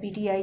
PTI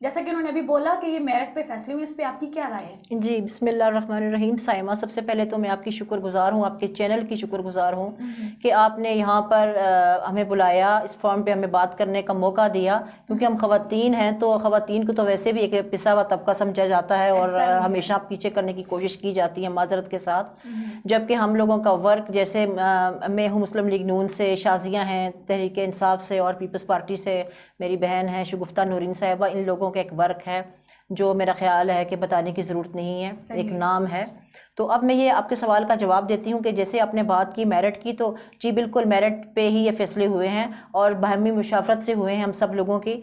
جیسا کہ انہوں نے ابھی بولا کہ یہ میرٹ پہ فیصلے ہوئے، اس پہ آپ کی کیا رائے ہے؟ جی بسم اللہ الرحمن الرحیم. سائمہ، سب سے پہلے تو میں آپ کی شکر گزار ہوں، آپ کے چینل کی شکر گزار ہوں کہ آپ نے یہاں پر ہمیں بلایا، اس فارم پہ ہمیں بات کرنے کا موقع دیا، کیونکہ ہم خواتین ہیں تو خواتین کو تو ویسے بھی ایک پسا ہوا طبقہ سمجھا جاتا ہے اور ہمیشہ پیچھے کرنے کی کوشش کی جاتی ہے معذرت کے ساتھ. جبکہ ہم لوگوں کا ورک، جیسے میں ہوں مسلم لیگ نون سے، شازیہ ہیں تحریک انصاف سے اور پیپلز پارٹی سے، میری بہن ہے شگفتہ نورین صاحبہ، ان لوگوں کا ایک ورک ہے جو میرا خیال ہے کہ بتانے کی ضرورت نہیں ہے، ایک نام ہے. تو اب میں یہ آپ کے سوال کا جواب دیتی ہوں کہ جیسے آپ نے بات کی میرٹ کی، تو جی بالکل میرٹ پہ ہی یہ فیصلے ہوئے ہیں اور باہمی مشاورت سے ہوئے ہیں ہم سب لوگوں کی.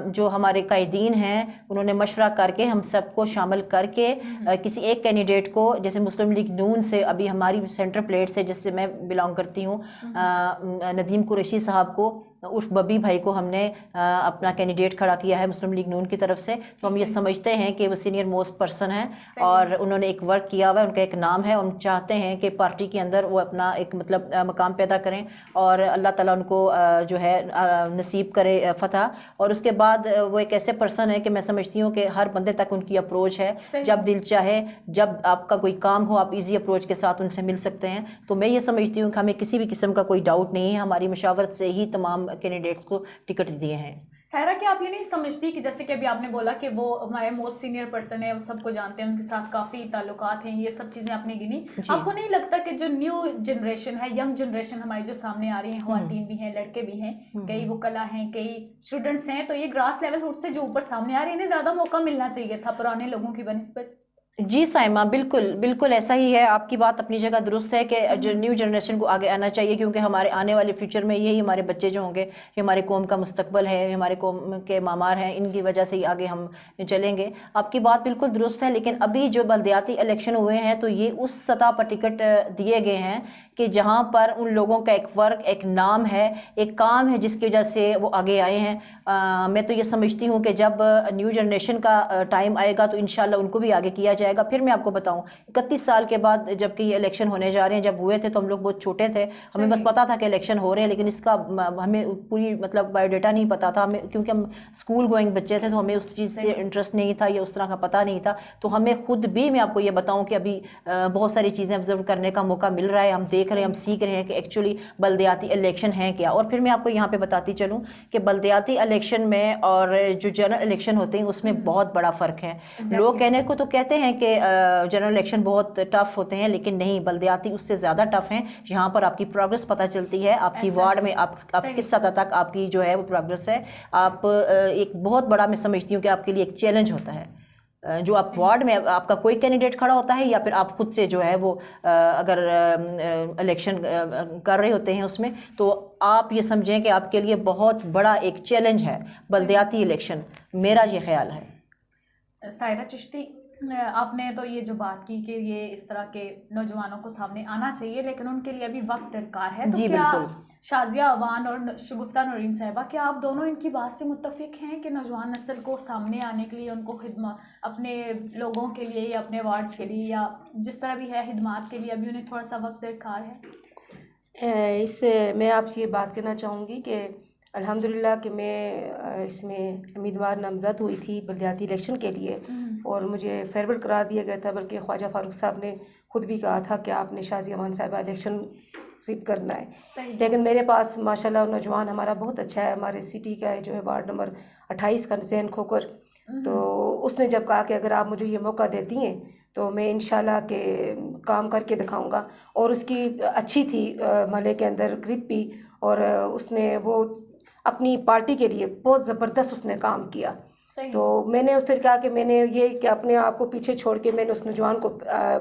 جو ہمارے قائدین ہیں انہوں نے مشورہ کر کے ہم سب کو شامل کر کے کسی ایک کینڈیڈیٹ کو، جیسے مسلم لیگ نون سے ابھی ہماری سینٹر پلیٹ سے جس سے میں بلانگ کرتی ہوں، ندیم قریشی صاحب کو عرف ببی بھائی کو ہم نے اپنا کینڈیڈیٹ کھڑا کیا ہے مسلم لیگ نون کی طرف سے. تو ہم یہ سمجھتے ہیں کہ وہ سینئر موسٹ پرسن ہیں اور انہوں نے ایک ورک کیا ہوا ہے، ان کا ایک نام ہے. ہم چاہتے ہیں کہ پارٹی کے اندر وہ اپنا ایک مطلب مقام پیدا کریں اور اللہ تعالیٰ ان کو جو ہے نصیب کرے فتح. اور اس کے بعد وہ ایک ایسے پرسن ہے کہ میں سمجھتی ہوں کہ ہر بندے تک ان کی اپروچ ہے، جب دل چاہے، جب آپ کا کوئی کام ہو، آپ ایزی اپروچ کے ساتھ ان سے مل سکتے ہیں. تو میں یہ سمجھتی ہوں کہ ہمیں کسی بھی قسم کا کوئی ڈاؤٹ نہیں ہے، ہماری مشاورت سے ہی تمام کینڈیڈیٹس کو ٹکٹ دیے ہیں. سائرہ، کہ آپ یہ نہیں سمجھتی کہ جیسے کہ ابھی آپ نے بولا کہ وہ ہمارے موسٹ سینئر پرسن ہے، وہ سب کو جانتے ہیں، ان کے ساتھ کافی تعلقات ہیں، یہ سب چیزیں آپ نے گنی، آپ کو نہیں لگتا کہ جو نیو جنریشن ہے، ینگ جنریشن ہماری جو سامنے آ رہی ہیں، خواتین بھی ہیں، لڑکے بھی ہیں، کئی وکلا ہیں، کئی اسٹوڈنٹس ہیں، تو یہ گراس لیول ہوٹ سے جو اوپر سامنے آ رہی ہے، انہیں زیادہ موقع ملنا چاہیے تھا پرانے لوگوں کی بنسبت؟ جی سائمہ، بالکل بالکل ایسا ہی ہے. آپ کی بات اپنی جگہ درست ہے کہ جو نیو جنریشن کو آگے آنا چاہیے، کیونکہ ہمارے آنے والے فیوچر میں یہی ہمارے بچے جو ہوں گے، یہ ہمارے قوم کا مستقبل ہے، یہ ہمارے قوم کے معمار ہیں، ان کی وجہ سے ہی آگے ہم چلیں گے. آپ کی بات بالکل درست ہے، لیکن ابھی جو بلدیاتی الیکشن ہوئے ہیں تو یہ اس سطح پر ٹکٹ دیے گئے ہیں کہ جہاں پر ان لوگوں کا ایک ورک، ایک نام ہے، ایک کام ہے جس کی وجہ سے وہ آگے آئے ہیں. میں تو یہ سمجھتی ہوں کہ جب نیو جنریشن کا ٹائم آئے گا تو انشاءاللہ ان کو بھی آگے کیا جائے گا. پھر میں آپ کو بتاؤں 31 سال کے بعد جب کہ یہ الیکشن ہونے جا رہے ہیں، جب ہوئے تھے تو ہم لوگ بہت چھوٹے تھے، ہمیں بس پتا تھا کہ الیکشن ہو رہے ہیں، لیکن اس کا ہمیں پوری مطلب بایو ڈیٹا نہیں پتا تھا ہمیں، کیونکہ ہم اسکول گوئنگ بچے تھے تو ہمیں اس چیز سے انٹرسٹ نہیں تھا یا اس طرح کا پتہ نہیں تھا. تو ہمیں خود بھی، میں آپ کو یہ بتاؤں کہ ابھی بہت ساری چیزیں آبزرو کرنے کا موقع مل رہا ہے، ہم دیکھ رہے ہیں، ہم سیکھ رہے ہیں کہ ایکچولی بلدیاتی الیکشن ہے کیا. اور پھر میں آپ کو یہاں پہ بتاتی چلوں کہ بلدیاتی الیکشن میں اور جو جنرل الیکشن ہوتے ہیں اس میں بہت بڑا فرق ہے. لوگ کہنے کو تو کہتے ہیں کہ جنرل الیکشن بہت ٹف ہوتے ہیں، لیکن نہیں، بلدیاتی اس سے زیادہ ٹف ہیں. یہاں پر آپ کی پروگرس پتہ چلتی ہے، آپ کی وارڈ میں آپ کس سطح تک آپ کی جو ہے وہ پروگرس ہے. آپ ایک بہت بڑا، میں سمجھتی ہوں کہ آپ کے لیے ایک چیلنج ہوتا ہے جو آپ وارڈ میں آپ کا کوئی کینڈیڈیٹ کھڑا ہوتا ہے یا پھر آپ خود سے جو ہے وہ اگر الیکشن کر رہے ہوتے ہیں اس میں، تو آپ یہ سمجھیں کہ آپ کے لیے بہت بڑا ایک چیلنج ہے بلدیاتی الیکشن، میرا یہ خیال ہے. سائرہ چشتی، آپ نے تو یہ جو بات کی کہ یہ اس طرح کے نوجوانوں کو سامنے آنا چاہیے، لیکن ان کے لیے ابھی وقت درکار ہے. تو کیا شازیہ اوان اور شگفتہ نورین صاحبہ، کیا آپ دونوں ان کی بات سے متفق ہیں کہ نوجوان نسل کو سامنے آنے کے لیے، ان کو خدمات اپنے لوگوں کے لیے یا اپنے وارڈز کے لیے یا جس طرح بھی ہے خدمات کے لیے ابھی انہیں تھوڑا سا وقت درکار ہے؟ اس میں آپ سے یہ بات کرنا چاہوں گی کہ الحمدللہ کہ میں اس میں امیدوار نامزد ہوئی تھی بلدیاتی الیکشن کے لیے اور مجھے فیوربل قرار دیا گیا تھا، بلکہ خواجہ فاروق صاحب نے خود بھی کہا تھا کہ آپ نے شازیہ اوان صاحبہ الیکشن سویپ کرنا ہے. لیکن میرے پاس ماشاءاللہ نوجوان ہمارا بہت اچھا ہے، ہمارے سٹی کا ہے جو ہے وارڈ نمبر 28 کا زین کھوکر. تو اس نے جب کہا کہ اگر آپ مجھے یہ موقع دیتی ہیں تو میں انشاءاللہ کہ کام کر کے دکھاؤں گا. اور اس کی اچھی تھی محلے کے اندر گرپ بھی، اور اس نے وہ اپنی پارٹی کے لیے بہت زبردست اس نے کام کیا. تو میں نے پھر کہا کہ میں نے یہ کہ اپنے آپ کو پیچھے چھوڑ کے میں نے اس نوجوان کو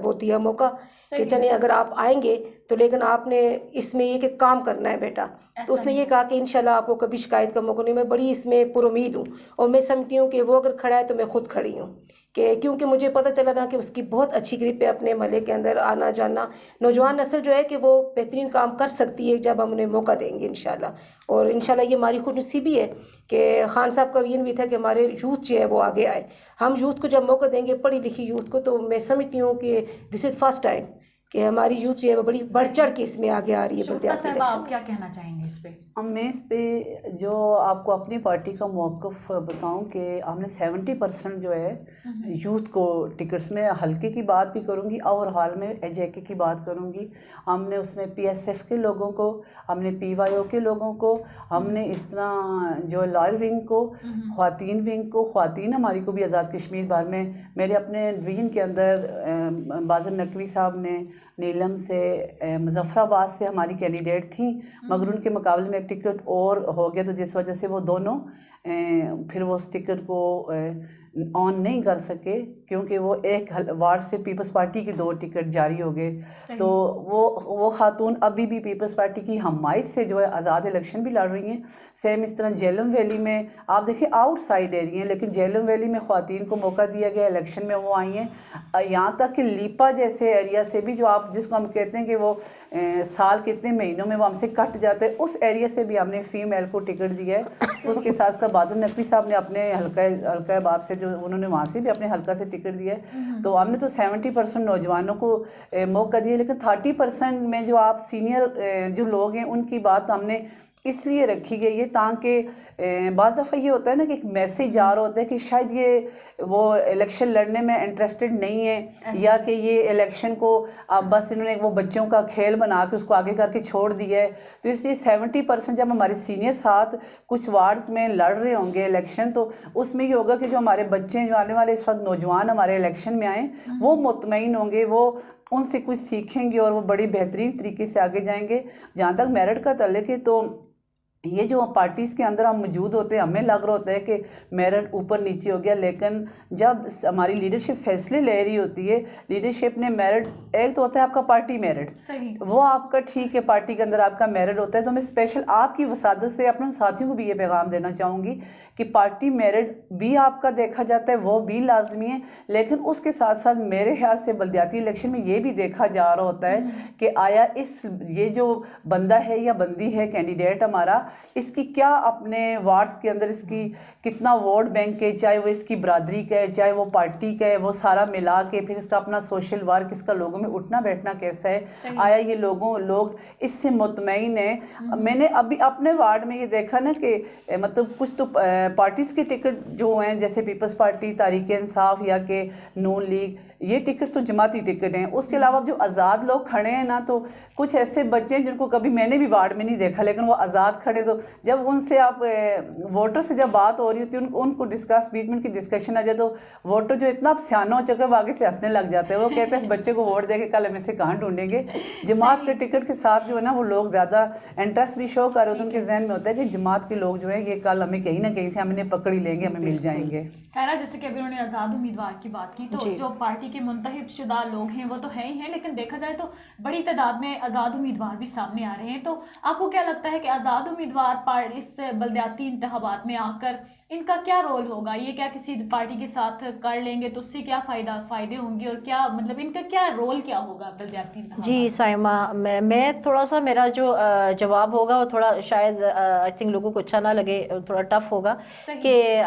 وہ دیا موقع کہ چلیں اگر آپ آئیں گے تو لیکن آپ نے اس میں یہ کہ کام کرنا ہے بیٹا. تو اس نے یہ کہا کہ انشاءاللہ آپ کو کبھی شکایت کا موقع نہیں. میں بڑی اس میں پر امید ہوں اور میں سمجھتی ہوں کہ وہ اگر کھڑا ہے تو میں خود کھڑی ہوں، کہ کیونکہ مجھے پتہ چلا نا کہ اس کی بہت اچھی گرپ ہے اپنے محلے کے اندر آنا جانا. نوجوان نسل جو ہے کہ وہ بہترین کام کر سکتی ہے جب ہم انہیں موقع دیں گے انشاءاللہ. اور انشاءاللہ یہ ہماری خوش نصیبی ہے کہ خان صاحب کا یہ بھی تھا کہ ہمارے یوتھ جو ہے وہ آگے آئے. ہم یوتھ کو جب موقع دیں گے، پڑھی لکھی یوتھ کو، تو میں سمجھتی ہوں کہ دس از فرسٹ ٹائم کہ ہماری یوتھ جو ہے وہ بڑی بڑھ چڑھ کے اس میں آگے آ رہی ہے شگفتہ بلدیاتی صاحبہ، الیکشن آپ کیا کہنا چاہیں گے اس پہ؟ میں اس پہ جو آپ کو اپنی پارٹی کا موقف بتاؤں کہ ہم نے 70% جو ہے یوتھ کو ٹکٹس میں، حلقے کی بات بھی کروں گی اور حال میں جے کے کی بات کروں گی، ہم نے اس میں پی ایس ایف کے لوگوں کو، ہم نے پی وائی او کے لوگوں کو، ہم نے اس طرح جو لائر ونگ کو، خواتین ونگ کو، خواتین ہماری کو بھی آزاد کشمیر بار میں میرے اپنے ڈویژن کے اندر بازم نقوی صاحب نے نیلم سے، مظفر آباد سے ہماری کینڈیڈیٹ تھیں، مگر ان کے مقابلے میں ایک ٹکٹ اور ہو گیا، تو جس وجہ سے وہ دونوں پھر وہ اس ٹکٹ کو آن نہیں کر سکے، کیونکہ وہ ایک وارڈ سے پیپلز پارٹی کی 2 ٹکٹ جاری ہو گئے. تو وہ خاتون ابھی بھی پیپلز پارٹی کی حمایت سے جو ہے آزاد الیکشن بھی لڑ رہی ہیں. سیم اس طرح جہلم ویلی میں آپ دیکھیں آؤٹ سائڈ ایریا ہیں، لیکن جہلم ویلی میں خواتین کو موقع دیا گیا، الیکشن میں وہ آئی ہیں. یہاں تک کہ لیپا جیسے ایریا سے بھی، جو آپ جس کو ہم کہتے ہیں کہ وہ سال کتنے مہینوں میں وہ ہم سے کٹ جاتے ہیں، اس ایریا سے بھی ہم نے فیمیل کو ٹکٹ دیا ہے. اس کے ساتھ کا بازم نقوی صاحب نے اپنے حلقہ باب سے جو انہوں نے وہاں سے بھی اپنے حلقہ سے ٹکٹ دیا ہے. تو ہم نے تو 70% نوجوانوں کو موقع دیا، لیکن 30% میں جو آپ سینئر جو لوگ ہیں ان کی بات ہم نے اس لیے رکھی گئی ہے تاکہ بعض دفعہ یہ ہوتا ہے نا کہ ایک میسیج آ رہا ہوتا ہے کہ شاید یہ وہ الیکشن لڑنے میں انٹرسٹڈ نہیں ہے، یا کہ یہ الیکشن کو اب بس انہوں نے وہ بچوں کا کھیل بنا کے اس کو آگے کر کے چھوڑ دیا ہے. تو اس لیے 70% جب ہمارے سینئر ساتھ کچھ وارڈز میں لڑ رہے ہوں گے الیکشن، تو اس میں یہ ہوگا کہ جو ہمارے بچے جو آنے والے اس وقت نوجوان ہمارے الیکشن میں آئیں، وہ مطمئن ہوں گے، وہ ان سے کچھ سیکھیں گے اور وہ بڑی بہترین طریقے سے آگے جائیں گے. جہاں تک میرٹ کا تعلق ہے، تو یہ جو پارٹیز کے اندر ہم موجود ہوتے ہیں، ہمیں لگ رہا ہوتا ہے کہ میرٹ اوپر نیچے ہو گیا، لیکن جب ہماری لیڈرشپ فیصلے لے رہی ہوتی ہے، لیڈرشپ نے میرٹ، ایک تو ہوتا ہے آپ کا پارٹی میرٹ، وہ آپ کا ٹھیک ہے، پارٹی کے اندر آپ کا میرٹ ہوتا ہے. تو میں اسپیشل آپ کی وسادت سے اپنے ساتھیوں کو بھی یہ پیغام دینا چاہوں گی کہ پارٹی میرٹ بھی آپ کا دیکھا جاتا ہے، وہ بھی لازمی ہے، لیکن اس کے ساتھ ساتھ میرے خیال سے بلدیاتی الیکشن میں یہ بھی دیکھا جا رہا ہوتا ہے کہ آیا یہ جو بندہ ہے یا بندی ہے کینڈیڈیٹ ہمارا، اس کی کیا اپنے وارڈز کے اندر اس کی کتنا ووٹ بینک ہے، چاہے وہ اس کی برادری کا ہے، چاہے وہ پارٹی کا ہے، وہ سارا ملا کے پھر اس کا اپنا سوشل ورک، اس کا لوگوں میں اٹھنا بیٹھنا کیسا ہے، آیا یہ لوگ اس سے مطمئن ہیں. میں نے ابھی اپنے وارڈ میں یہ دیکھا نا کہ مطلب کچھ تو پارٹیز کے ٹکٹ جو ہیں، جیسے پیپلز پارٹی، تحریک انصاف یا کہ نون لیگ، یہ ٹکٹ تو جماعتی ٹکٹ ہیں. اس کے علاوہ جو آزاد لوگ کھڑے ہیں نا، تو کچھ ایسے بچے ہیں جن کو کبھی میں نے بھی وارڈ میں نہیں دیکھا، لیکن وہ آزاد کھڑے. تو جب ان سے آپ ووٹر سے جب بات ہو رہی ہوتی ہے، ان کو ڈسکس، بیچ میں ان کی ڈسکشن آ جائے، تو ووٹر جو اتنا سیانہ ہو چکا ہے وہ آگے سے ہنسنے لگ جاتے ہیں. وہ کہتے ہیں اس بچے کو ووٹ دے کے کل ہم اسے کہاں ڈھونڈیں گے. جماعت کے ٹکٹ کے ساتھ جو ہے نا وہ لوگ زیادہ انٹرسٹ بھی شو کر رہے ہوتے ہیں. ان کے ذہن میں ہوتا ہے کہ جماعت کے لوگ جو ہے یہ کل ہمیں کہیں نہ کہیں سے ہم انہیں پکڑ ہی لیں گے، ہمیں مل جائیں گے. سائرہ، جیسے کہ ابھی انہوں نے آزاد امیدوار کی بات کی، تو جو پارٹی کے منتخب شدہ لوگ ہیں وہ تو ہیں ہی ہیں، لیکن دیکھا جائے تو بڑی تعداد میں آزاد امیدوار بھی سامنے آ رہے ہیں. تو آپ کو کیا لگتا ہے کہ آزاد امیدوار اس بلدیاتی انتخابات میں آ کر ان کا کیا رول ہوگا؟ یہ کیا کسی پارٹی کے ساتھ کر لیں گے تو اس سے کیا فائدے ہوں گے، اور کیا مطلب ان کا کیا رول کیا ہوگا بلدیاتی انتخابات؟ جی سائمہ، میں تھوڑا سا، میرا جو جواب ہوگا وہ تھوڑا شاید آئی تھنک لوگوں کو اچھا نہ لگے، تھوڑا ٹف ہوگا. کہ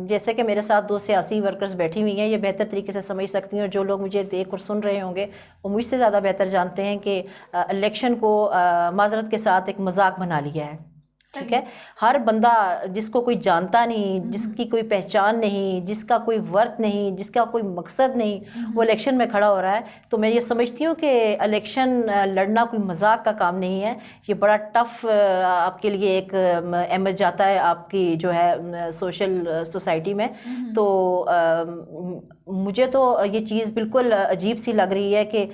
جیسے کہ میرے ساتھ 2 سیاسی ورکرز بیٹھی ہوئی ہیں، یہ بہتر طریقے سے سمجھ سکتی ہیں، اور جو لوگ مجھے دیکھ اور سن رہے ہوں گے وہ مجھ سے زیادہ بہتر جانتے ہیں کہ الیکشن کو معذرت کے ساتھ ایک مذاق بنا لیا ہے. ٹھیک ہے، ہر بندہ جس کو کوئی جانتا نہیں، جس کی کوئی پہچان نہیں، جس کا کوئی ورک نہیں، جس کا کوئی مقصد نہیں، وہ الیکشن میں کھڑا ہو رہا ہے. تو میں یہ سمجھتی ہوں کہ الیکشن لڑنا کوئی مذاق کا کام نہیں ہے. یہ بڑا ٹف آپ کے لیے ایک امیج جاتا ہے آپ کی جو ہے سوشل سوسائٹی میں. تو مجھے تو یہ چیز بالکل عجیب سی لگ رہی ہے کہ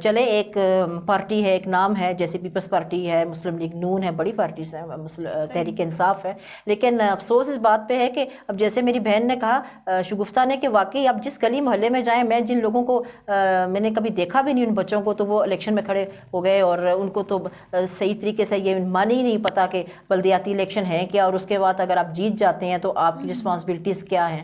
چلے ایک پارٹی ہے، ایک نام ہے، جیسے پیپلز پارٹی ہے، مسلم لیگ نون ہے، بڑی پارٹیز ہیں، تحریک انصاف ہے. لیکن افسوس اس بات پہ ہے کہ اب جیسے میری بہن نے کہا، شگفتہ نے، کہ واقعی اب جس گلی محلے میں جائیں، میں جن لوگوں کو میں نے کبھی دیکھا بھی نہیں، ان بچوں کو، تو وہ الیکشن میں کھڑے ہو گئے، اور ان کو تو صحیح طریقے سے یہ معنی ہی نہیں پتا کہ بلدیاتی الیکشن ہے کیا، اور اس کے بعد اگر آپ جیت جاتے ہیں تو آپ کی رسپانسبلٹیز کیا ہیں.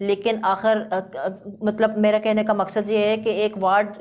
لیکن آخر مطلب میرا کہنے کا مقصد یہ ہے کہ ایک وارڈ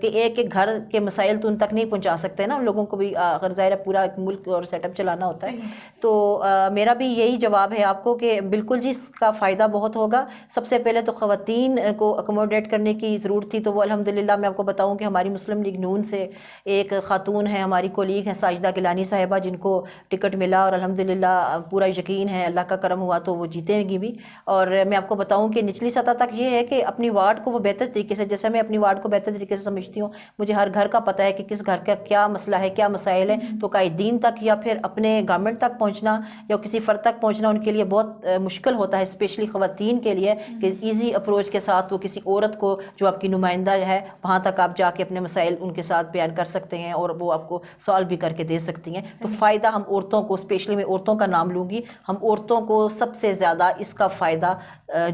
کے ایک ایک گھر کے مسائل تو ان تک نہیں پہنچا سکتے نا، ان لوگوں کو بھی اگر ظاہر ہے پورا ایک ملک اور سیٹ اپ چلانا ہوتا ہے. تو میرا بھی یہی جواب ہے آپ کو کہ بالکل جی اس کا فائدہ بہت ہوگا. سب سے پہلے تو خواتین کو اکوموڈیٹ کرنے کی ضرورت تھی، تو وہ الحمدللہ میں آپ کو بتاؤں کہ ہماری مسلم لیگ نون سے ایک خاتون ہیں، ہماری کولیگ ہیں ساجدہ گیلانی صاحبہ، جن کو ٹکٹ ملا اور الحمدللہ پورا یقین ہے اللہ کا کرم ہوا تو وہ جیتیں گی بھی. اور میں آپ کو بتاؤں کہ نچلی سطح تک یہ ہے کہ اپنی وارڈ کو وہ بہتر طریقے سے، جیسے میں اپنی وارڈ کو بہتر طریقے سے سمجھتی ہوں، مجھے ہر گھر کا پتہ ہے کہ کس گھر کا کیا مسئلہ ہے، کیا مسائل ہیں، تو قائدین تک یا پھر اپنے گورنمنٹ تک پہنچنا یا کسی فرد تک پہنچنا ان کے لیے بہت مشکل ہوتا ہے، اسپیشلی خواتین کے لیے، کہ ایزی اپروچ کے ساتھ وہ کسی عورت کو جو آپ کی نمائندہ ہے وہاں تک آپ جا کے اپنے مسائل ان کے ساتھ بیان کر سکتے ہیں اور وہ آپ کو سالو بھی کر کے دے سکتی ہیں. تو فائدہ ہم عورتوں کو، اسپیشلی میں عورتوں کا نام لوں گی، ہم عورتوں کو سب سے زیادہ اس کا فائدہ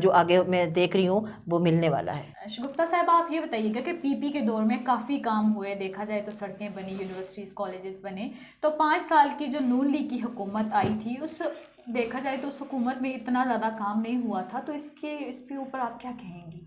جو آگے میں دیکھ رہی ہوں وہ ملنے والا ہے. شگفتہ صاحب آپ یہ بتائیے گا کہ پی پی کے دور میں کافی کام ہوئے، دیکھا جائے تو سڑکیں بنی، یونیورسٹیز کالجز بنے، تو 5 سال کی جو نون لیگ کی حکومت آئی تھی اس دیکھا جائے تو اس حکومت میں اتنا زیادہ کام نہیں ہوا تھا، تو اس کے اوپر آپ کیا کہیں گی؟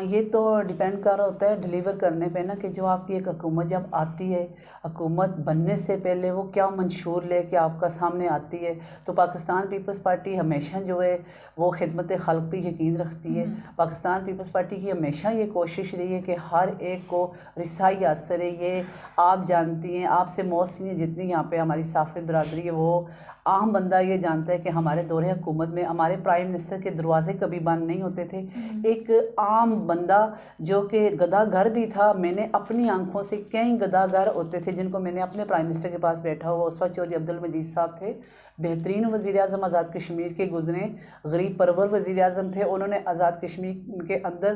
یہ تو ڈیپینڈ کر رہا ہوتا ہے ڈیلیور کرنے پہ نا، کہ جو آپ کی ایک حکومت جب آتی ہے، حکومت بننے سے پہلے وہ کیا منشور لے کے آپ کا سامنے آتی ہے. تو پاکستان پیپلز پارٹی ہمیشہ جو ہے وہ خدمت خلق پہ یقین رکھتی ہے. پاکستان پیپلز پارٹی کی ہمیشہ یہ کوشش رہی ہے کہ ہر ایک کو رسائی حاصل ہے. یہ آپ جانتی ہیں، آپ سے موسٹلی جتنی یہاں پہ ہماری صافی برادری ہے وہ عام بندہ یہ جانتا ہے کہ ہمارے دور حکومت میں ہمارے پرائم منسٹر کے دروازے کبھی بند نہیں ہوتے تھے. ایک عام بندہ جو کہ گدا گھر بھی تھا، میں نے اپنی آنکھوں سے کئی گدا گھر ہوتے تھے جن کو میں نے اپنے پرائم منسٹر کے پاس بیٹھا ہوا، اس وقت چودھری عبدالمجید صاحب تھے، بہترین وزیر اعظم آزاد کشمیر کے گزرے، غریب پرور وزیر اعظم تھے. انہوں نے آزاد کشمیر کے اندر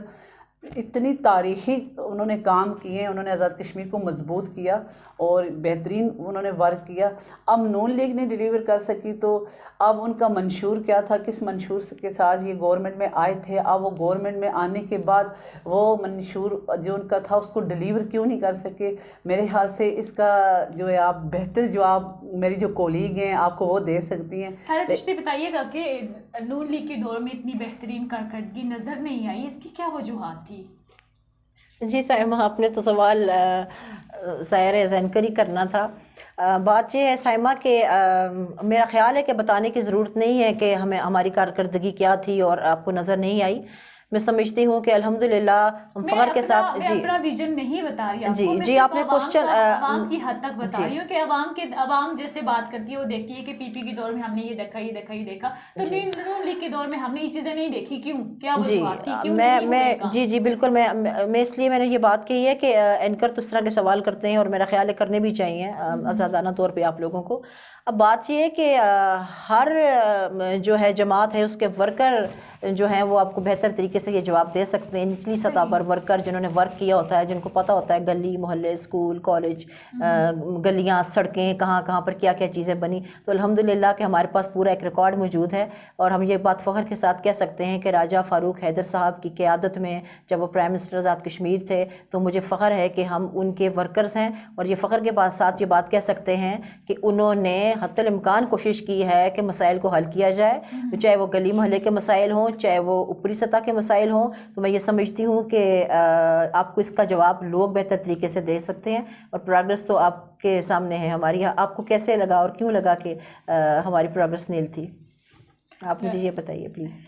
اتنی تاریخی انہوں نے کام کیے، انہوں نے آزاد کشمیر کو مضبوط کیا اور بہترین انہوں نے ورک کیا. اب نون لیگ نے ڈیلیور کر سکی، تو اب ان کا منشور کیا تھا، کس منشور کے ساتھ یہ گورنمنٹ میں آئے تھے، اب وہ گورنمنٹ میں آنے کے بعد وہ منشور جو ان کا تھا اس کو ڈیلیور کیوں نہیں کر سکے. میرے خیال سے اس کا جو ہے آپ بہتر جواب میری جو کولیگ ہیں آپ کو وہ دے سکتی ہیں. سارا چشتی بتائیے گا کہ نون لیگ کے دور میں اتنی بہترین کارکردگی نظر نہیں آئی، اس کی کیا وجوہات تھی؟ جی سائمہ، آپ نے تو سوال ظاہر ذہن کری کرنا تھا. بات یہ ہے سائمہ کہ میرا خیال ہے کہ بتانے کی ضرورت نہیں ہے کہ ہماری کارکردگی کیا تھی اور آپ کو نظر نہیں آئی. میں سمجھتی ہوں کہ الحمدللہ ہم فخر کے ساتھ میں اپنا ویژن نہیں بتا رہی آپ کو، جی آپ نے کوشچن عوام کی حد تک بتا رہی ہوں کہ عوام جیسے بات کرتی ہے وہ دیکھتی ہے کہ پی پی کے دور میں ہم نے یہ دیکھا تو نون لیگ کے دور میں ہم نے یہ چیزیں نہیں دیکھی، کیوں، کیا وجوہات تھی، کیوں نہیں؟ جی بالکل، میں اس لیے میں نے یہ بات کہی ہے کہ اینکر تو اس طرح کے سوال کرتے ہیں اور میرا خیال ہے کرنے بھی چاہیے آزادانہ طور پہ آپ لوگوں کو. اب بات یہ ہے کہ ہر جو ہے جماعت ہے اس کے ورکر جو ہیں وہ آپ کو بہتر طریقے سے یہ جواب دے سکتے ہیں. نچلی سطح پر ورکر جنہوں نے ورک کیا ہوتا ہے، جن کو پتہ ہوتا ہے گلی محلے، اسکول، کالج، گلیاں، سڑکیں کہاں کہاں پر کیا کیا چیزیں بنی، تو الحمدللہ کہ ہمارے پاس پورا ایک ریکارڈ موجود ہے. اور ہم یہ بات فخر کے ساتھ کہہ سکتے ہیں کہ راجہ فاروق حیدر صاحب کی قیادت میں جب وہ پرائم منسٹر آزاد کشمیر تھے تو مجھے فخر ہے کہ ہم ان کے ورکرز ہیں. اور یہ فخر کے ساتھ یہ بات کہہ سکتے ہیں کہ انہوں نے حتی الامکان کوشش کی ہے کہ مسائل کو حل کیا جائے، چاہے وہ گلی محلے کے مسائل ہوں، چاہے وہ اوپری سطح کے مسائل ہوں. تو میں یہ سمجھتی ہوں کہ آپ کو اس کا جواب لوگ بہتر طریقے سے دے سکتے ہیں. اور پروگرس تو آپ کے سامنے ہے ہماری. آپ کو کیسے لگا اور کیوں لگا کہ ہماری پروگرس نیل تھی، آپ مجھے یہ بتائیے پلیز.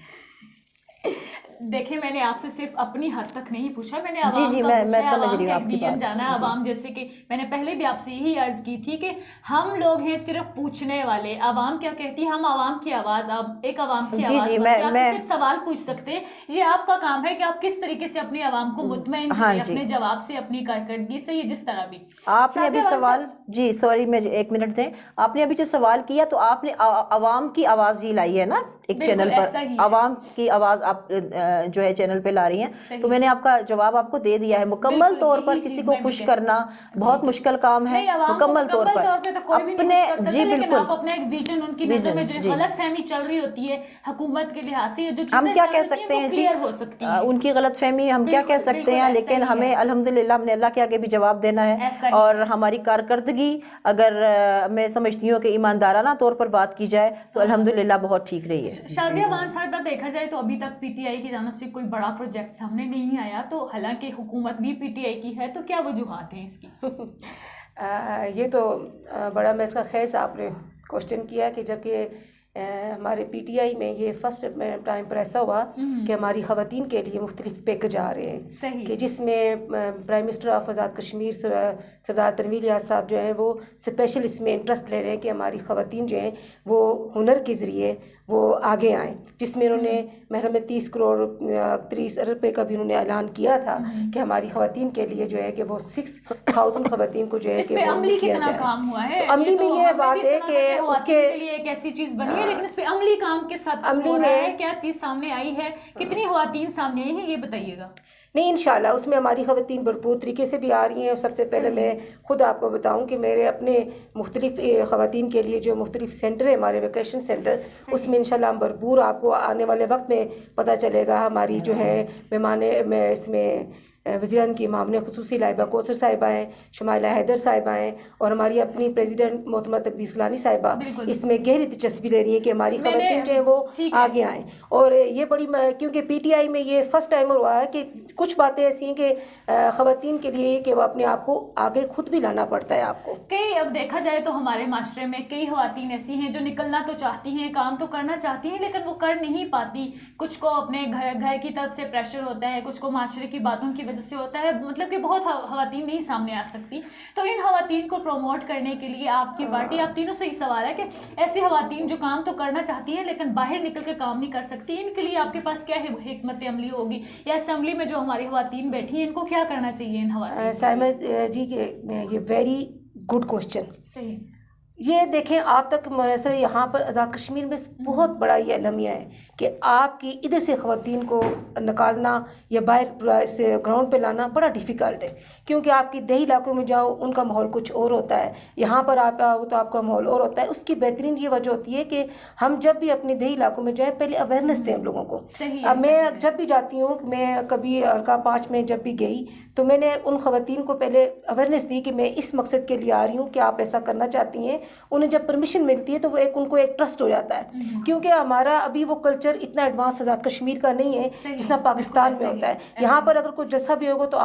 دیکھیں میں نے آپ سے صرف اپنی حد تک نہیں پوچھا، میں نے عوام کا پوچھا ہے، عوام کا ایک ویژن جانا ہے. عوام جیسے کہ میں نے پہلے بھی آپ سے یہی عرض کی تھی کہ ہم لوگ ہیں صرف پوچھنے والے. عوام کیا کہتی ہے، ہم عوام کی آواز، ایک عوام کی آواز آپ سے صرف سوال پوچھ سکتے ہیں. یہ آپ کا کام ہے کہ آپ کس طریقے سے اپنی عوام کو مطمئن کیجیے اپنے جواب سے، اپنی کارکردگی سے. یہ جس طرح بھی آپ نے ابھی سوال، جی سوری میں 1 منٹ دیں، آپ نے ابھی جو سوال کیا تو آپ نے عوام کی آواز ہی لائی ہے نا ایک چینل پر، عوام کی آواز آپ جو ہے چینل پہ لا رہی ہیں. تو میں نے آپ کا جواب آپ کو دے دیا ہے. مکمل طور پر کسی کو خوش کرنا بہت مشکل کام ہے، مکمل طور پر اپنے، جی بالکل، اپنا ایک ویژن ان کی نظر میں جو غلط فہمی چل رہی ہوتی ہے حکومت کے لحاظ سے، جو ہم کیا کہہ سکتے ہیں جی ان کی غلط فہمی ہم کیا کہہ سکتے ہیں. لیکن ہمیں الحمدللہ ہم نے اللہ کے آگے بھی جواب دینا ہے. اور ہماری کارکردگی اگر میں سمجھتی ہوں کہ ایماندارانہ طور پر بات کی جائے تو الحمدللہ بہت ٹھیک رہی ہے. شازیہ مان صاحبہ دیکھا جائے تو ابھی تک پی ٹی آئی کی جانب سے کوئی بڑا پروجیکٹ سامنے نہیں آیا، تو حالانکہ حکومت بھی پی ٹی آئی کی ہے، تو کیا وجوہات ہیں اس کی؟ یہ تو بڑا میں اس کا خیز آپ نے کوشچن کیا کہ جب کہ ہمارے پی ٹی آئی میں یہ فرسٹ ٹائم پر ایسا ہوا کہ ہماری خواتین کے لیے مختلف پیکج آ رہے ہیں، صحیح، کہ جس میں prime minister of Azad Kashmir سردار تنویر ریاض صاحب جو ہیں وہ اسپیشل اس میں انٹرسٹ لے رہے ہیں کہ ہماری خواتین جو ہیں وہ ہنر کے ذریعے وہ آگے آئیں، جس میں انہوں نے محرم 30 کروڑ 30 ارب روپے کا بھی انہوں نے اعلان کیا تھا کہ ہماری خواتین کے لیے جو ہے کہ وہ 6000 خواتین کو جو ہے کہ وہ عملی کیا کتنا جائے۔ کام ہوا ہے؟ تو عملی میں یہ بات ہے کہ اس کے لیے ایک ایسی چیز بنی ہے، لیکن اس پہ عملی کام کے ساتھ ہو رہا ہے، کیا چیز سامنے آئی ہے، کتنی خواتین سامنے آئی ہیں، یہ بتائیے گا۔ نہیں انشاءاللہ اس میں ہماری خواتین بھرپور طریقے سے بھی آ رہی ہیں، اور سب سے پہلے میں خود آپ کو بتاؤں کہ میرے اپنے مختلف خواتین کے لیے جو مختلف سینٹر ہیں ہمارے ویکیشن سینٹر، اس میں انشاءاللہ ہم بھرپور آپ کو آنے والے وقت میں پتہ چلے گا۔ ہماری جو ہے مہمان میں اس میں وزیراعظم کی معاملے خصوصی لائبہ کوثر صاحبہ ہیں، شمائلہ حیدر صاحبہ ہیں، اور ہماری اپنی پریزیڈنٹ محترمہ تقدیس گیلانی صاحبہ اس میں گہری دلچسپی لے رہی ہیں کہ ہماری خواتین جو ہیں وہ آگے آئیں۔ اور یہ بڑی کیونکہ پی ٹی آئی میں یہ فرسٹ ٹائم ہوا ہے کہ کچھ باتیں ایسی ہیں کہ خواتین کے لیے کہ وہ اپنے آپ کو آگے خود بھی لانا پڑتا ہے آپ کو۔ کئی اب دیکھا جائے تو ہمارے معاشرے میں کئی خواتین ایسی ہیں جو نکلنا تو چاہتی ہیں، کام تو کرنا چاہتی ہیں، لیکن وہ کر نہیں پاتی۔ کچھ کو اپنے گھر کی طرف سے پریشر ہوتا ہے، کچھ کو معاشرے کی باتوں کی وجہ سے ہوتا ہے، مطلب کہ بہت خواتین نہیں سامنے آ سکتی۔ تو ان خواتین کو پروموٹ کرنے کے لیے آپ کی پارٹی، آپ تینوں سے ہی سوال ہے کہ ایسی خواتین جو کام تو کرنا چاہتی ہیں لیکن باہر نکل کے کام نہیں کر سکتی، ان کے لیے آپ کے پاس کیا حکمت عملی ہوگی، یا اسمبلی میں جو ہماری خواتین بیٹھی ہیں ان کو کیا کرنا چاہیے ان خواتین؟ سائمہ جی یہ ویری گڈ کوشچن۔ صحیح، یہ دیکھیں آپ تک میسر یہاں پر آزاد کشمیر میں بہت بڑا یہ المیہ ہے کہ آپ کی ادھر سے خواتین کو نکالنا یا باہر سے گراؤنڈ پہ لانا بڑا ڈیفیکلٹ ہے، کیونکہ آپ کی دیہی علاقوں میں جاؤ ان کا ماحول کچھ اور ہوتا ہے، یہاں پر آپ آؤ تو آپ کا ماحول اور ہوتا ہے۔ اس کی بہترین یہ وجہ ہوتی ہے کہ ہم جب بھی اپنے دیہی علاقوں میں جائیں پہلے اویئرنیس دیں ہم لوگوں کو۔ اب میں جب بھی جاتی ہوں، میں کبھی کا 5 میں جب بھی گئی تو میں نے ان خواتین کو پہلے اویئرنیس دی کہ میں اس مقصد کے لیے آ رہی ہوں کہ آپ ایسا کرنا چاہتی ہیں۔ انہیں جب پرمیشن ملتی ہے تو وہ ان کو ایک ٹرسٹ ہو جاتا ہے، کیونکہ ہمارا ابھی وہ کلچر اتنا ایڈوانس آزاد کشمیر کا نہیں ہے جس طرح پاکستان میں ہوتا ہے۔ یہاں پر اگر کوئی جلسہ بھی ہوگا تو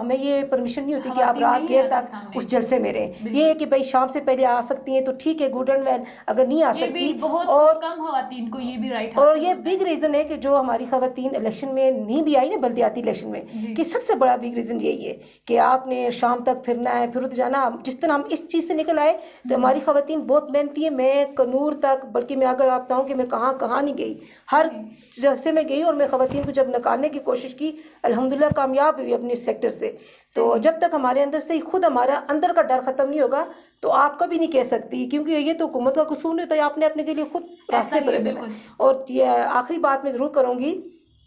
ہمیں یہ پرمیشن نہیں ہوتی کہ آپ رات دیر تک اس جلسے میں رہیں۔ یہ ہے کہ بھائی شام سے پہلے آ سکتی ہیں تو ٹھیک ہے، گڈ اینڈ ویل، اگر نہیں آ سکتی اور کم خواتین کو یہ بھی رائٹ، اور یہ بگ ریزن ہے کہ جو ہماری خواتین الیکشن میں نہیں بھی آئی نا بلدیاتی الیکشن میں، کہ سب سے بڑا بگ ریزن یہی ہے کہ آپ نے شام تک پھرنا ہے، پھر جانا۔ جس طرح ہم اس چیز سے نکل آئے تو ہماری خواتین بہت محنتی ہے۔ میں کنور تک، بلکہ میں اگر آپ بتاؤں کہ میں کہاں نہیں گئی، ہر جلسے میں گئی اور میں خواتین کو جب نکالنے کی کوشش کی، الحمدللہ کامیاب ہوئی اپنے سیکٹر سے۔ تو جب تک ہمارے اندر سے خود ہمارا اندر کا ڈر ختم نہیں ہوگا تو آپ کبھی نہیں کہہ سکتی، کیونکہ یہ تو حکومت کا قصور نہیں ہوتا ہے، آپ نے اپنے کے لیے خود راستے پر دینا۔ اور آخری بات میں ضرور کروں گی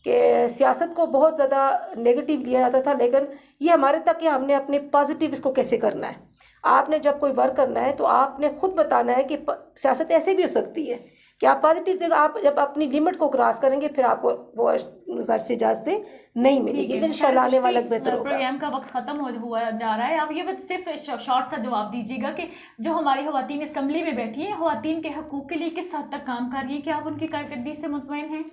کہ سیاست کو بہت زیادہ نیگیٹو لیا جاتا تھا، لیکن یہ ہمارے تک کہ ہم نے اپنے پازیٹیو اس کو کیسے کرنا ہے۔ آپ نے جب کوئی ورک کرنا ہے تو آپ نے خود بتانا ہے کہ سیاست ایسے بھی ہو سکتی ہے کہ آپ پازیٹیو دیکھیں، آپ جب اپنی لمٹ کو کراس کریں گے پھر آپ کو وہ گھر سے اجازتیں نہیں ملے گی۔ انشاءاللہ آنے والا بہتر ہوگا۔ پروگرام کا وقت ختم ہوا جا رہا ہے، آپ یہ صرف شارٹ سا جواب دیجیے گا کہ جو ہماری خواتین اسمبلی میں بیٹھی ہیں، خواتین کے حقوق کے لیے کس حد تک کام کر رہی ہیں، کیا آپ ان کی کارکردگی سے مطمئن ہیں؟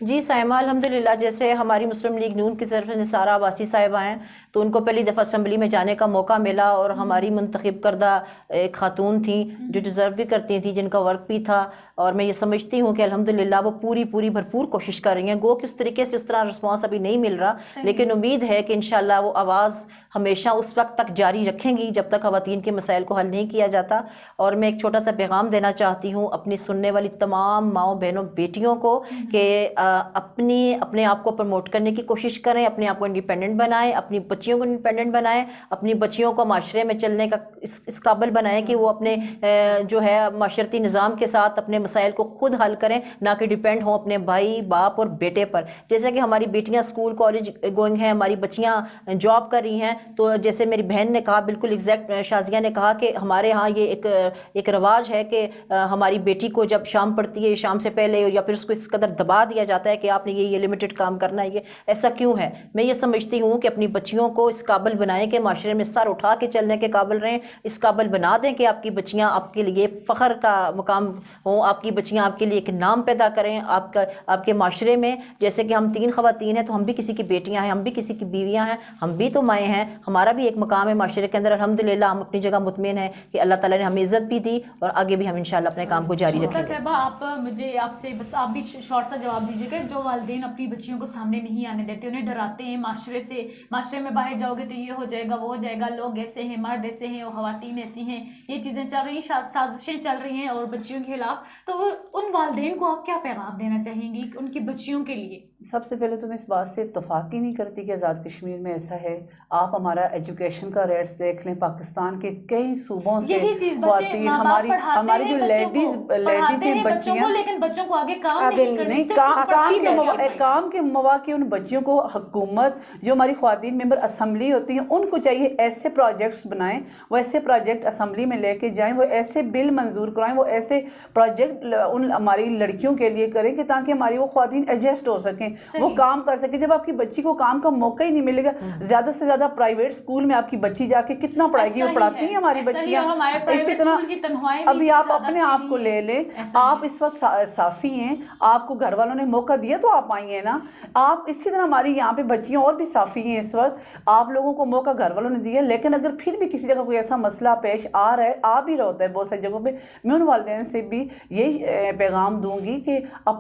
جی سائمہ، الحمدللہ جیسے ہماری مسلم لیگ نون کی طرف سے نثارہ عباسی صاحبہ ہیں تو ان کو پہلی دفعہ اسمبلی میں جانے کا موقع ملا، اور ہماری منتخب کردہ ایک خاتون تھیں جو ڈیزرو بھی کرتی تھیں، جن کا ورک بھی تھا، اور میں یہ سمجھتی ہوں کہ الحمدللہ وہ پوری بھرپور کوشش کر رہی ہیں۔ گو کہ اس طریقے سے اس طرح رسپانس ابھی نہیں مل رہا، لیکن امید ہے کہ انشاءاللہ وہ آواز ہمیشہ اس وقت تک جاری رکھیں گی جب تک خواتین کے مسائل کو حل نہیں کیا جاتا۔ اور میں ایک چھوٹا سا پیغام دینا چاہتی ہوں اپنی سننے والی تمام ماؤں بہنوں بیٹیوں کو کہ اپنے آپ کو پروموٹ کرنے کی کوشش کریں، اپنے آپ کو انڈیپینڈنٹ بنائیں، اپنی بچیوں کو انڈیپینڈنٹ بنائیں، اپنی بچیوں کو معاشرے میں چلنے کا اس قابل بنائیں کہ وہ اپنے جو ہے معاشرتی نظام کے ساتھ اپنے مسائل کو خود حل کریں، نہ کہ ڈیپینڈ ہوں اپنے بھائی باپ اور بیٹے پر۔ جیسے کہ ہماری بیٹیاں اسکول کالج گوئنگ ہیں، ہماری بچیاں جاب کر رہی ہیں، تو جیسے میری بہن نے کہا بالکل ایگزیکٹ شازیہ نے کہا کہ ہمارے یہاں یہ ایک رواج ہے کہ ہماری بیٹی کو جب شام پڑتی ہے شام سے پہلے یا پھر اس کو اس قدر دبا دیا جاتا ہے کہ آپ نے یہ لمیٹڈ کام کرنا ہے. یہ ایسا کیوں ہے؟ میں یہ سمجھتی ہوں کہ اپنی بچیوں کو اس قابل بنائیں کہ معاشرے میں سر اٹھا کے چلنے کے قابل رہیں, اس قابل بنا دیں کہ آپ کی بچیاں آپ کے لیے فخر کا مقام ہوں, آپ کی بچیاں آپ کے لیے ایک نام پیدا کریں آپ کے معاشرے میں. جیسے کہ ہم 3 خواتین ہیں تو ہم بھی کسی کی بیٹیاں ہیں, ہم بھی کسی کی بیویاں ہیں, ہم بھی تو مائیں ہیں, ہمارا بھی ایک مقام ہے معاشرے کے اندر. الحمدللہ ہم اپنی جگہ مطمئن ہیں کہ اللہ تعالیٰ نے ہمیں عزت بھی دی اور آگے بھی ہم انشاءاللہ اپنے کام کو جاری رکھیں گے. صاحبہ آپ مجھے آپ سے بس آپ بھی شارٹ سا جواب دیجیے کہ جو والدین اپنی بچیوں کو سامنے نہیں آنے دیتے, انہیں ڈراتے ہیں معاشرے سے, معاشرے میں باہر جاؤ گے تو یہ ہو جائے گا وہ ہو جائے گا, لوگ ایسے ہیں, مرد ایسے ہیں, وہ خواتین ایسی ہیں, یہ چیزیں چل رہی ہیں, سازشیں چل رہی ہیں اور بچیوں کے خلاف, تو ان والدین کو آپ کیا پیغام دینا چاہیں گی ان کی بچیوں کے لیے؟ سب سے پہلے تو میں اس بات سے اتفاق ہی نہیں کرتی کہ آزاد کشمیر میں ایسا ہے. آپ ہمارا ایجوکیشن کا ریٹس دیکھ لیں, پاکستان کے کئی صوبوں سے خواتین ہماری جو لیڈیز ہیں بچیاں, لیکن بچوں کو آگے کام نہیں, کام کے مواقع ان بچیوں کو حکومت جو ہماری خواتین ممبر اسمبلی ہوتی ہیں ان کو چاہیے ایسے پروجیکٹس بنائیں, وہ ایسے پروجیکٹ اسمبلی میں لے کے جائیں, وہ ایسے بل منظور کرائیں, وہ ایسے پروجیکٹ ان ہماری لڑکیوں کے لیے کریں کہ تاکہ ہماری وہ خواتین ایڈجسٹ ہو سکیں, وہ کام کر سکیں. جب آپ کی بچی کو کام کا موقع ہی نہیں ملے گا, زیادہ سے زیادہ پرائیویٹ اسکول میں آپ کی بچی جا کے کتنا پڑھائے گی, وہ پڑھاتی ہیں ہماری بچیاں. اسی طرح ابھی آپ اپنے آپ کو لے لیں, آپ اس وقت صافی ہیں, آپ کو گھر والوں نے موقع دیا تو آپ آئی ہیں نا. آپ اسی طرح ہماری یہاں پہ بچیاں اور بھی صافی ہیں اس وقت, آپ لوگوں کو موقع گھر والوں نے دیا, لیکن اگر پھر بھی کسی جگہ کوئی ایسا مسئلہ پیش آ رہا ہے, آ بھی رہتا ہے بہت ساری جگہوں پہ, میں ان والدین سے بھی یہی پیغام دوں گی کہ آپ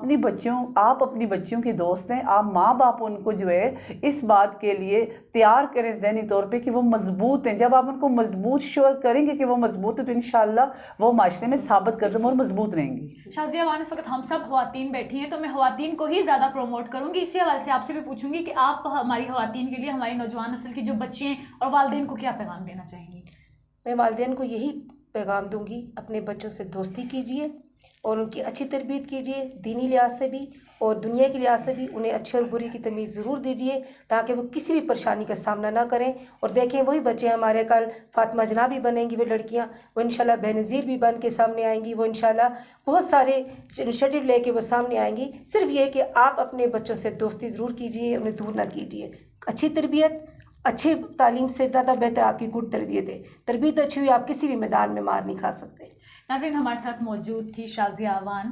اپنی بچیوں کے دوست ہیں, آپ ماں باپ ان کو جو ہے اس بات کے لیے تیار کریں ذہنی طور پہ کہ وہ مضبوط ہیں. جب آپ ان کو مضبوط شور کریں گے کہ وہ مضبوط ہے تو انشاءاللہ وہ معاشرے میں ثابت قدم اور مضبوط رہیں گی. شازیہ وان, اس وقت ہم سب خواتین بیٹھی ہیں تو میں خواتین کو ہی زیادہ پروموٹ کروں گی. اسی حوالے سے آپ سے بھی پوچھوں گی کہ آپ ہماری خواتین کے لیے, ہماری نوجوان نسل کی جو بچے ہیں اور والدین کو کیا پیغام دینا چاہیں گی؟ میں والدین کو یہی پیغام دوں گی, اپنے بچوں سے دوستی کیجیے اور ان کی اچھی تربیت کیجیے, دینی لحاظ سے بھی اور دنیا کے لحاظ سے بھی. انہیں اچھے اور بری کی تمیز ضرور دیجیے تاکہ وہ کسی بھی پریشانی کا سامنا نہ کریں. اور دیکھیں وہی بچے ہمارے کل فاطمہ جناح بھی بنیں گی, وہ لڑکیاں, وہ انشاءاللہ بینظیر بھی بن کے سامنے آئیں گی, وہ انشاءاللہ بہت سارے انیشیٹو لے کے وہ سامنے آئیں گی. صرف یہ کہ آپ اپنے بچوں سے دوستی ضرور کیجیے, انہیں دور نہ کیجیے. اچھی تربیت, اچھی تعلیم سے زیادہ بہتر آپ کی گڈ تربیت ہے. تربیت اچھی ہوئی, آپ کسی بھی میدان میں مار نہیں کھا سکتے. ناظرین, ہمارے ساتھ موجود تھی شازیہ وان,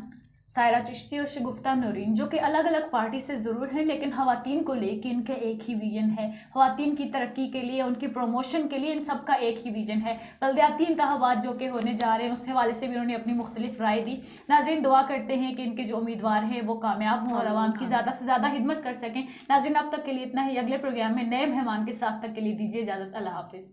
سائرہ چشتی اور شگفتہ نورین, جو کہ الگ الگ پارٹی سے ضرور ہیں لیکن خواتین کو لے کے ان کا ایک ہی ویژن ہے. خواتین کی ترقی کے لیے, ان کی پروموشن کے لیے ان سب کا ایک ہی ویژن ہے. بلدیاتی انتخابات جو کہ ہونے جا رہے ہیں اس حوالے سے بھی انہوں نے اپنی مختلف رائے دی. ناظرین, دعا کرتے ہیں کہ ان کے جو امیدوار ہیں وہ کامیاب ہوں اور عوام کی زیادہ سے زیادہ خدمت کر سکیں. ناظرین, اب تک کے لیے اتنا ہی. اگلے پروگرام میں نئے مہمان کے ساتھ تک کے لیے دیجیے اجازت. اللہ حافظ.